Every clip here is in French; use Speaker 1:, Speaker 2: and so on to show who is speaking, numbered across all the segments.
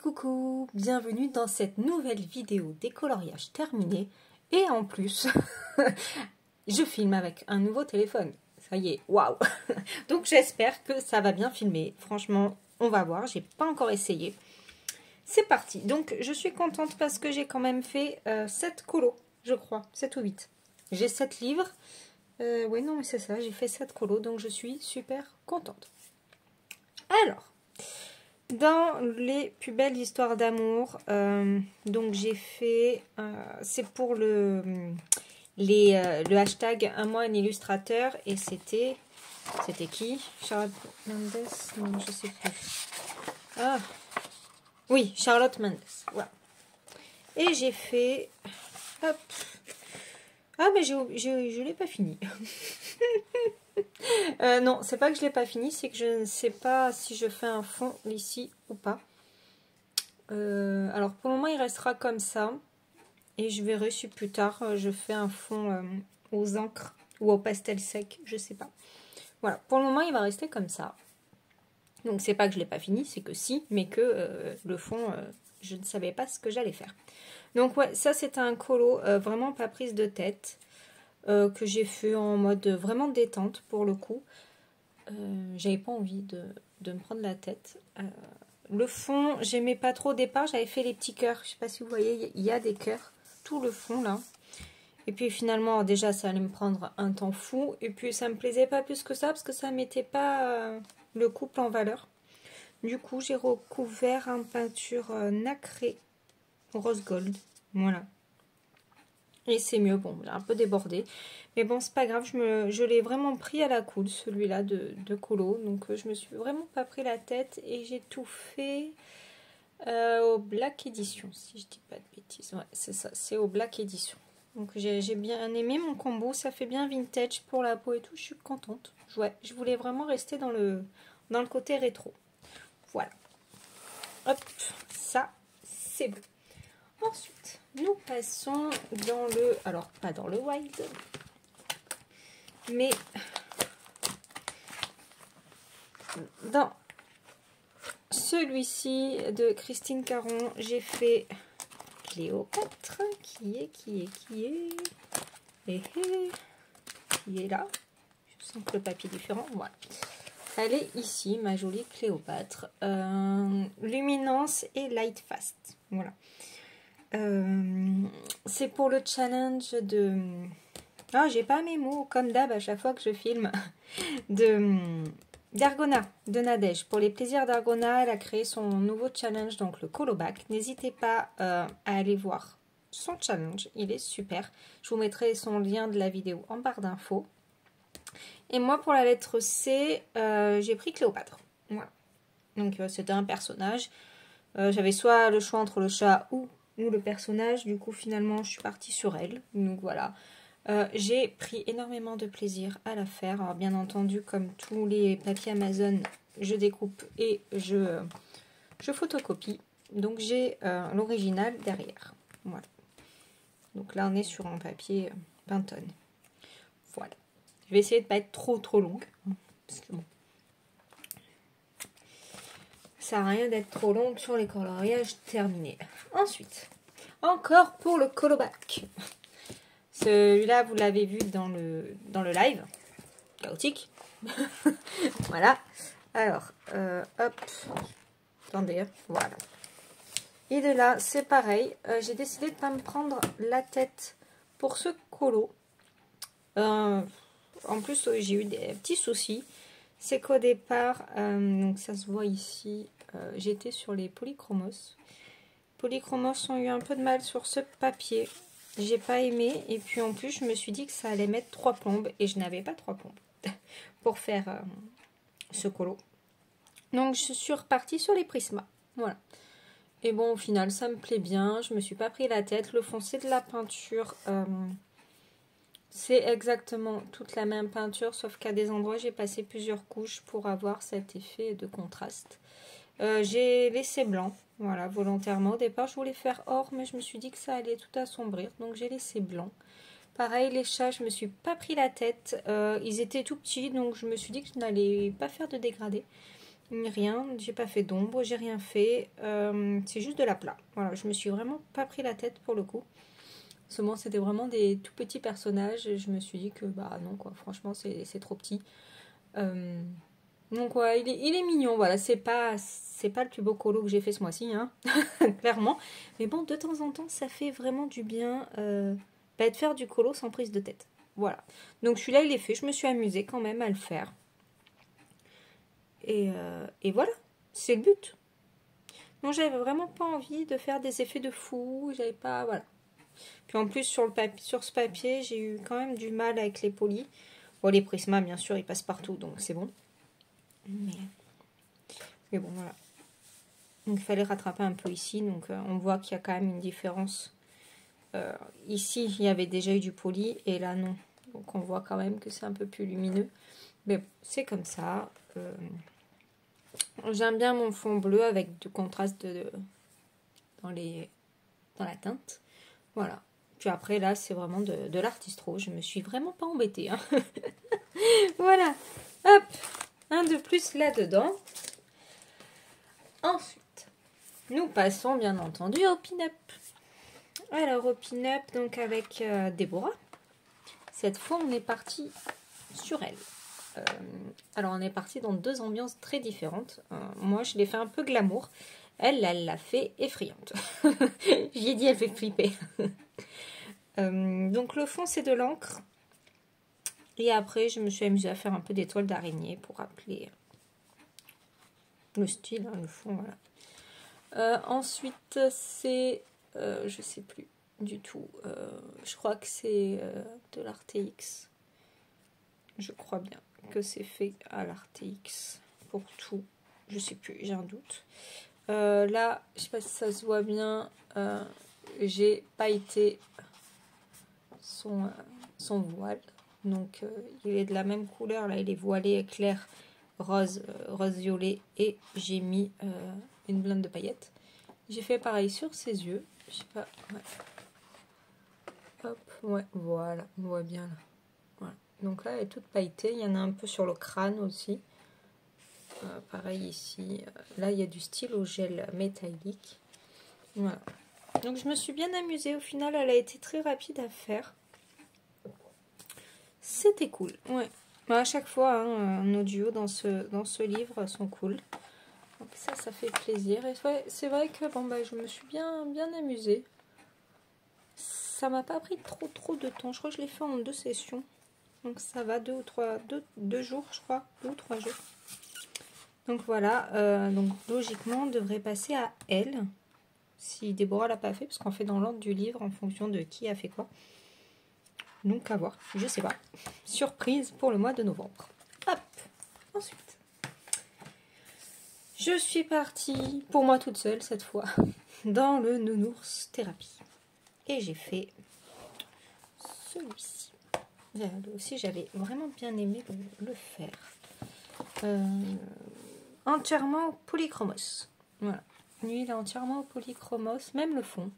Speaker 1: coucou, bienvenue dans cette nouvelle vidéo décoloriage terminé. Et en plus, je filme avec un nouveau téléphone. Ça y est, waouh. Donc j'espère que ça va bien filmer. Franchement, on va voir, j'ai pas encore essayé. C'est parti. Donc je suis contente parce que j'ai quand même fait 7 colos, je crois, 7 ou 8. J'ai 7 livres. Ouais, non, mais c'est ça, j'ai fait 7 colos, donc je suis super contente. Alors, dans les plus belles histoires d'amour, donc j'ai fait, c'est pour le hashtag un mois un illustrateur, et c'était qui? Charlotte Mendes? Non, je sais plus. Ah, oui, Charlotte Mendes, voilà. Et j'ai fait, hop, ah mais je l'ai pas fini. Non, c'est pas que je l'ai pas fini, c'est que je ne sais pas si je fais un fond ici ou pas. Alors pour le moment il restera comme ça, et je verrai si plus tard je fais un fond aux encres ou au pastel sec, je sais pas. Voilà, pour le moment il va rester comme ça. Donc c'est pas que je l'ai pas fini, c'est que si, mais que le fond je ne savais pas ce que j'allais faire. Donc ouais, ça c'est un colo vraiment pas prise de tête, que j'ai fait en mode vraiment détente pour le coup. J'avais pas envie de me prendre la tête. Le fond, j'aimais pas trop au départ, j'avais fait les petits cœurs. Je sais pas si vous voyez, il y a des cœurs, tout le fond là. Et puis finalement, déjà ça allait me prendre un temps fou. Et puis ça me plaisait pas plus que ça, parce que ça mettait pas le couple en valeur. Du coup, j'ai recouvert en peinture nacrée rose gold. Voilà. Et c'est mieux, bon, il a un peu débordé. Mais bon, c'est pas grave, je l'ai vraiment pris à la cool, celui-là de colo. Donc je me suis vraiment pas pris la tête. Et j'ai tout fait au Black Edition, si je dis pas de bêtises. Ouais, c'est ça, c'est au Black Edition. Donc j'ai bien aimé mon combo, ça fait bien vintage pour la peau et tout, je suis contente. Ouais, je voulais vraiment rester dans le côté rétro. Voilà. Hop, ça, c'est bon. Ensuite, nous passons dans le... Alors, pas dans le wild, mais dans celui-ci de Christine Caron, j'ai fait Cléopâtre, qui est qui est là. Je sens que le papier est différent, voilà. Elle est ici, ma jolie Cléopâtre. Luminance et Light Fast, voilà. C'est pour le challenge de... Ah, j'ai pas mes mots, comme d'hab à chaque fois que je filme. D'Argona, de Nadège. Pour les plaisirs d'Argona, elle a créé son nouveau challenge, donc le Colobac. N'hésitez pas à aller voir son challenge, il est super. Je vous mettrai son lien de la vidéo en barre d'infos. Et moi, pour la lettre C, j'ai pris Cléopâtre. Voilà. Donc, c'était un personnage. J'avais soit le choix entre le chat ou le personnage. Du coup, finalement, je suis partie sur elle. Donc, voilà. J'ai pris énormément de plaisir à la faire. Alors, bien entendu, comme tous les papiers Amazon, je découpe et je photocopie. Donc, j'ai l'original derrière. Voilà. Donc là, on est sur un papier Pantone. Voilà. Je vais essayer de ne pas être trop longue. Parce que bon, ça n'a rien d'être trop longue sur les coloriages terminés. Ensuite, encore pour le Colobac. Celui-là, vous l'avez vu dans le live. Chaotique. Voilà. Alors, hop. Attendez, voilà. Et de là, c'est pareil. J'ai décidé de ne pas me prendre la tête pour ce colo. En plus, j'ai eu des petits soucis. C'est qu'au départ, donc ça se voit ici, j'étais sur les polychromos. Polychromos ont eu un peu de mal sur ce papier. J'ai pas aimé. Et puis en plus, je me suis dit que ça allait mettre 3 plombes. Et je n'avais pas 3 plombes pour faire ce colo. Donc je suis repartie sur les Prisma. Voilà. Et bon, au final, ça me plaît bien. Je me suis pas pris la tête. Le fond, c'est de la peinture... c'est exactement toute la même peinture, sauf qu'à des endroits, j'ai passé plusieurs couches pour avoir cet effet de contraste. J'ai laissé blanc, voilà, volontairement. Au départ, je voulais faire or, mais je me suis dit que ça allait tout assombrir, donc j'ai laissé blanc. Pareil, les chats, je me suis pas pris la tête. Ils étaient tout petits, donc je me suis dit que je n'allais pas faire de dégradé. Rien, j'ai pas fait d'ombre, j'ai rien fait. C'est juste de l'aplat. Voilà, je me suis vraiment pas pris la tête pour le coup. Seulement, c'était vraiment des tout petits personnages. Et je me suis dit que, bah non, quoi, franchement, c'est trop petit. Donc, ouais, il est mignon. Voilà, c'est pas le plus beau colo que j'ai fait ce mois-ci, hein, clairement. Mais bon, de temps en temps, ça fait vraiment du bien de faire du colo sans prise de tête. Voilà. Donc, celui-là, il est fait. Je me suis amusée quand même à le faire. Et voilà, c'est le but. Non, j'avais vraiment pas envie de faire des effets de fou. J'avais pas, voilà. Puis en plus, sur ce papier, j'ai eu quand même du mal avec les polis. Bon, les Prisma, bien sûr, ils passent partout, donc c'est bon. Mais bon, voilà. Donc, il fallait rattraper un peu ici. Donc, on voit qu'il y a quand même une différence. Ici, il y avait déjà eu du poli, et là, non. Donc, on voit quand même que c'est un peu plus lumineux. Mais bon, c'est comme ça. J'aime bien mon fond bleu avec du contraste dans la teinte. Voilà. Puis après, là, c'est vraiment de l'artistro. Je me suis vraiment pas embêtée. Hein. Voilà. Hop. Un de plus là-dedans. Ensuite, nous passons bien entendu au pin-up. Alors, au pin-up, donc avec Déborah. Cette fois, on est parti sur elle. Alors, on est parti dans deux ambiances très différentes. Moi, je l'ai fait un peu glamour. Elle l'a fait effrayante. J'y ai dit, elle fait flipper. Donc, le fond, c'est de l'encre. Et après, je me suis amusée à faire un peu d'étoiles d'araignée pour rappeler le style, hein, le fond, voilà. Ensuite, c'est... je sais plus du tout. Je crois que c'est de l'RTX. Je crois bien que c'est fait à l'RTX pour tout. Je sais plus, j'ai un doute. Là, je sais pas si ça se voit bien. J'ai pailleté son voile. Donc, il est de la même couleur. Là, il est voilé clair, rose violet. Et j'ai mis une blinde de paillettes. J'ai fait pareil sur ses yeux. Je sais pas. Ouais. Hop, ouais, voilà. On voit bien là. Voilà. Donc là, elle est toute pailletée. Il y en a un peu sur le crâne aussi. Pareil ici. Là, il y a du stylo gel métallique. Voilà. Donc, je me suis bien amusée. Au final, elle a été très rapide à faire. C'était cool. Ouais. Bah, à chaque fois, hein, nos duos dans ce livre sont cool. Donc ça fait plaisir. Et ouais, c'est vrai que bon, bah, je me suis bien amusée. Ça m'a pas pris trop de temps. Je crois que je l'ai fait en 2 sessions. Donc ça va, 2 jours, je crois. 2 ou 3 jours. Donc voilà. Donc logiquement, on devrait passer à elle. Si Déborah l'a pas fait, parce qu'on fait dans l'ordre du livre en fonction de qui a fait quoi. Donc à voir, je sais pas. Surprise pour le mois de novembre. Hop. Ensuite, je suis partie, pour moi toute seule cette fois, dans le nounours thérapie. Et j'ai fait celui-ci. Aussi, j'avais vraiment bien aimé le faire. Entièrement polychromos. Voilà. Lui, il est entièrement polychromos, même le fond.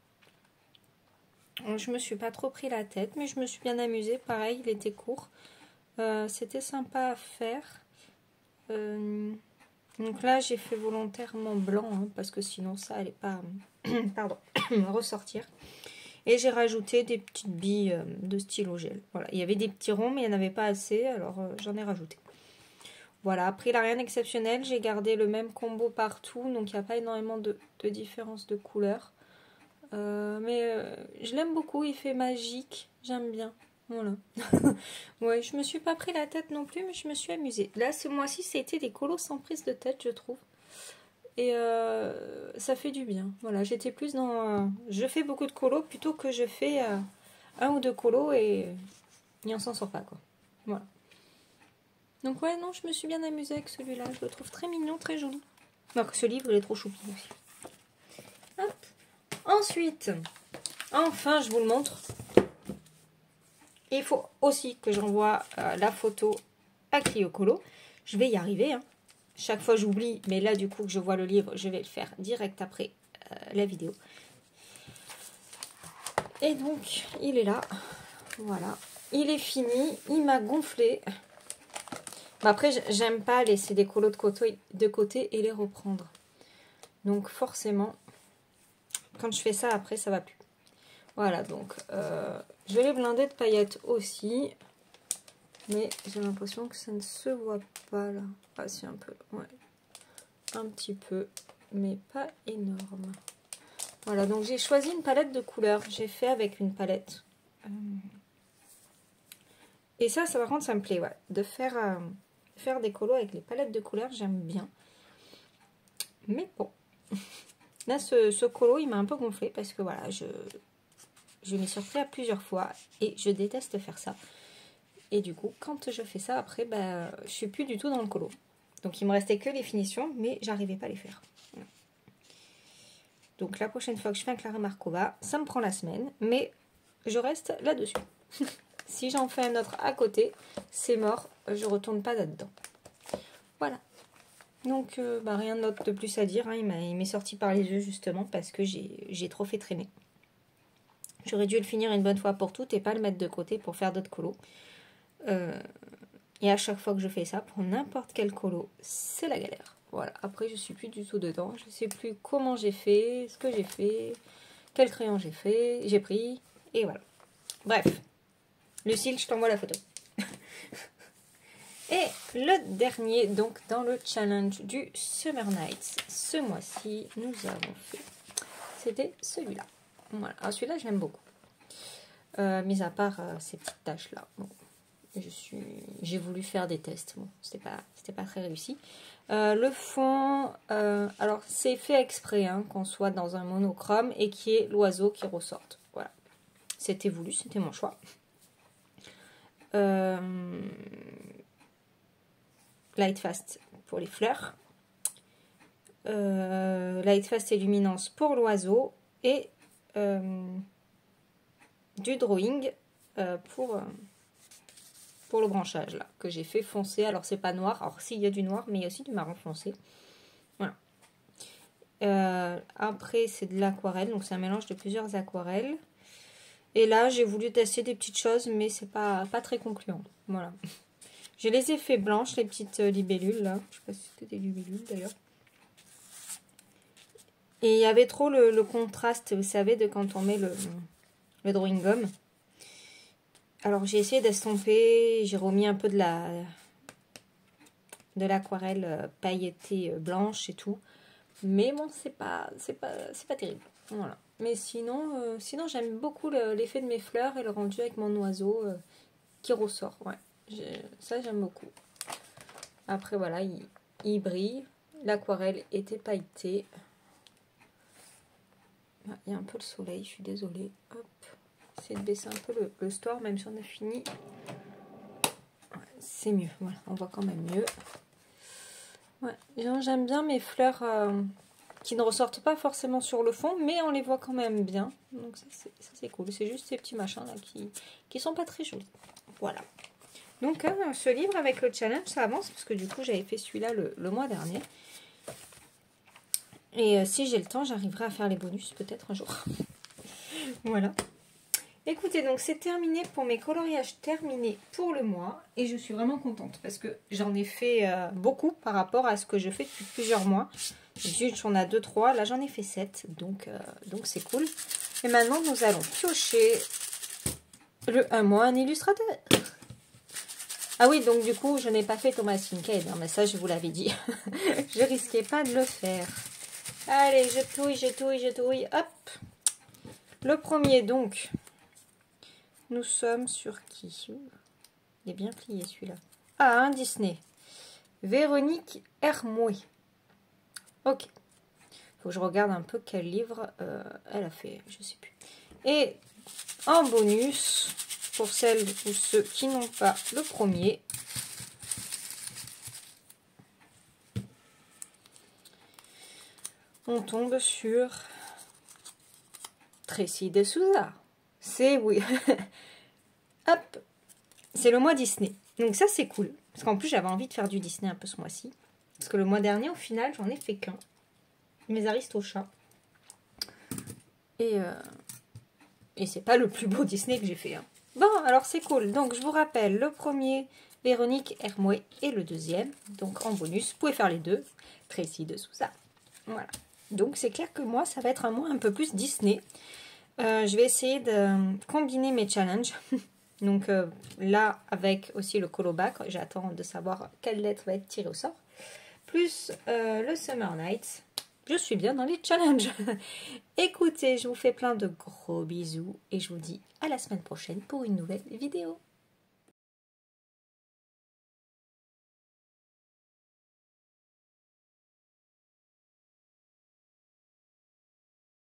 Speaker 1: Je me suis pas trop pris la tête, mais je me suis bien amusée. Pareil, il était court. C'était sympa à faire. Donc là, j'ai fait volontairement blanc, hein, parce que sinon ça allait pas pardon, ressortir. Et j'ai rajouté des petites billes de stylo gel. Voilà, il y avait des petits ronds, mais il n'y en avait pas assez, alors j'en ai rajouté. Voilà, après, il n'a rien d'exceptionnel. J'ai gardé le même combo partout, donc il n'y a pas énormément de différence de couleur. Mais je l'aime beaucoup, il fait magique, j'aime bien. Voilà. Ouais, je me suis pas pris la tête non plus, mais je me suis amusée. Là, ce mois-ci, c'était des colos sans prise de tête, je trouve. Et ça fait du bien. Voilà, j'étais plus dans... je fais beaucoup de colos plutôt que je fais 1 ou 2 colos et on s'en sort pas, quoi. Voilà. Donc ouais, non, je me suis bien amusée avec celui-là. Je le trouve très mignon, très joli. Alors que ce livre, il est trop choupi aussi. Hop. Ensuite, enfin, je vous le montre. Il faut aussi que j'envoie la photo à Clio Colo. Je vais y arriver. Hein. Chaque fois, j'oublie. Mais là, du coup, que je vois le livre, je vais le faire direct après la vidéo. Et donc, il est là. Voilà. Il est fini. Il m'a gonflé. Après, j'aime pas laisser des colos de côté et les reprendre. Donc forcément, quand je fais ça, après, ça va plus. Voilà, donc je vais les blinder de paillettes aussi. Mais j'ai l'impression que ça ne se voit pas là. Ah si, un peu, ouais. Un petit peu, mais pas énorme. Voilà, donc j'ai choisi une palette de couleurs. J'ai fait avec une palette. Et ça par contre, ça me plaît, ouais. De faire des colos avec les palettes de couleurs, j'aime bien. Mais bon. Là, ce colo, il m'a un peu gonflé parce que voilà, je m'y suis repris à plusieurs fois et je déteste faire ça. Et du coup, quand je fais ça, après, bah, je suis plus du tout dans le colo. Donc, il me restait que les finitions, mais j'arrivais pas à les faire. Voilà. Donc, la prochaine fois que je fais un Clara Markova, ça me prend la semaine, mais je reste là-dessus. Si j'en fais un autre à côté, c'est mort, je retourne pas là-dedans. Voilà. Donc, bah, rien d'autre de plus à dire. Hein. Il m'est sorti par les yeux, justement, parce que j'ai trop fait traîner. J'aurais dû le finir une bonne fois pour toutes et pas le mettre de côté pour faire d'autres colos. Et à chaque fois que je fais ça, pour n'importe quel colo, c'est la galère. Voilà, après je suis plus du tout dedans. Je sais plus comment j'ai fait, ce que j'ai fait, quel crayon j'ai pris, et voilà. Bref, Lucille, je t'envoie la photo. Et le dernier, donc dans le challenge du Summer Nights, ce mois-ci, nous avons fait, c'était celui-là. Voilà, alors celui-là, je l'aime beaucoup. Mis à part ces petites taches-là. Bon. J'ai voulu faire des tests. Bon, c'était pas très réussi. Le fond, alors c'est fait exprès hein, qu'on soit dans un monochrome et qu'il y ait l'oiseau qui ressorte. Voilà. C'était voulu, c'était mon choix. Light Fast pour les fleurs. Light Fast et Luminance pour l'oiseau. Et du drawing pour le branchage là que j'ai fait foncé. Alors c'est pas noir, alors si il y a du noir mais il y a aussi du marron foncé. Voilà. Après c'est de l'aquarelle, donc c'est un mélange de plusieurs aquarelles. Et là j'ai voulu tester des petites choses mais c'est pas très concluant. Voilà. Je les ai fait blanches, les petites libellules là. Je sais pas si c'était des libellules d'ailleurs. Et il y avait trop le contraste, vous savez, de quand on met le drawing gum. Alors j'ai essayé d'estomper, j'ai remis un peu de l'aquarelle pailletée blanche et tout. Mais bon, c'est pas terrible. Voilà. Mais sinon j'aime beaucoup l'effet de mes fleurs et le rendu avec mon oiseau qui ressort. Ouais. Ça j'aime beaucoup. Après voilà, il brille. L'aquarelle était pailletée. Il y a un peu le soleil, je suis désolée. Hop. Essayer de baisser un peu le store, même si on a fini. Ouais, c'est mieux, voilà, on voit quand même mieux. Ouais, j'aime bien mes fleurs qui ne ressortent pas forcément sur le fond, mais on les voit quand même bien. Donc ça c'est cool. C'est juste ces petits machins là qui sont pas très jolis. Voilà. Donc ce livre avec le challenge, ça avance, parce que du coup j'avais fait celui-là le mois dernier. Et si j'ai le temps, j'arriverai à faire les bonus peut-être un jour. Voilà. Écoutez, donc c'est terminé pour mes coloriages terminés pour le mois. Et je suis vraiment contente parce que j'en ai fait beaucoup par rapport à ce que je fais depuis plusieurs mois. Juste, on a 2-3. Là, j'en ai fait 7. Donc c'est cool. Et maintenant, nous allons piocher le 1 mois un illustrateur. Ah oui, donc du coup, je n'ai pas fait Thomas Kincaid. Hein, mais ça, je vous l'avais dit. Je risquais pas de le faire. Allez, je touille. Hop. Le premier, donc... Nous sommes sur qui? Il est bien plié celui-là. Ah, un Disney. Véronique Hermoué. Ok. Faut que je regarde un peu quel livre elle a fait. Je sais plus. Et en bonus, pour celles ou ceux qui n'ont pas le premier, on tombe sur Tracy de Souza. C'est oui. Hop, c'est le mois Disney. Donc ça c'est cool. Parce qu'en plus j'avais envie de faire du Disney un peu ce mois-ci. Parce que le mois dernier au final j'en ai fait qu'un. Mes Aristochats. Et c'est pas le plus beau Disney que j'ai fait. Hein. Bon alors c'est cool. Donc je vous rappelle, le premier Véronique Hermouet est le deuxième. Donc en bonus, vous pouvez faire les deux. Tracy de Souza. Voilà. Donc c'est clair que moi, ça va être un mois un peu plus Disney. Je vais essayer de combiner mes challenges. Donc là, avec aussi le colobac, j'attends de savoir quelle lettre va être tirée au sort. Plus le Summer Nights. Je suis bien dans les challenges. Écoutez, je vous fais plein de gros bisous et je vous dis à la semaine prochaine pour une nouvelle vidéo.